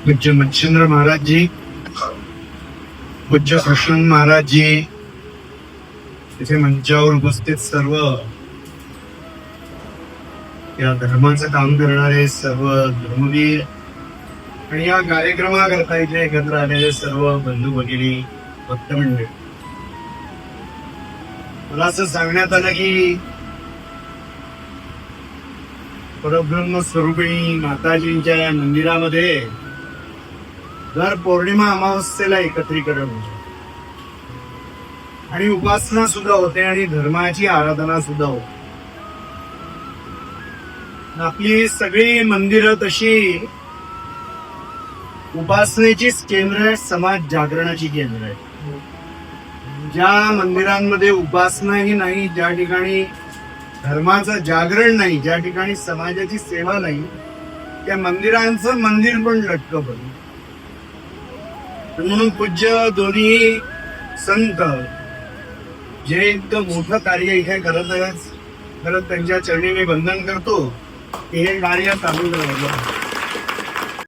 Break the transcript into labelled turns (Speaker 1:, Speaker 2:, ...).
Speaker 1: पूज्य मच्छिंद्र महाराज जी, पूज्य कृष्ण महाराज जी, तिथे मंचावर उपस्थित सर्व या धर्माचं काम करणारे सर्व धर्मवीर आणि या कार्यक्रमाकरता इथे एकत्र आलेले सर्व बंधू भगिनी भक्त मंडळी, मला असं सांगण्यात आलं की परब्रह्म स्वरूपिणी माताजींच्या या मंदिरामध्ये दर पौर्णिमा अमावस्येला एकत्रीकरण होते आणि उपासना सुद्धा होते आणि धर्माची आराधना सुद्धा होते. आपली सगळी मंदिरं तशी उपासनेचीच केंद्र आहे, समाज जागरणाची केंद्र आहे. ज्या मंदिरांमध्ये उपासनाही नाही, ज्या ठिकाणी धर्माचं जागरण नाही, ज्या ठिकाणी समाजाची सेवा नाही, त्या मंदिरांचं मंदिर पण लटकं पडलं. म्हणून पूज्य दोन्ही संत जे इतकं मोठं कार्य इथे करत आहेत, खरंच त्यांच्या चरणी मी वंदन करतो की हे कार्य चालू राहिलं.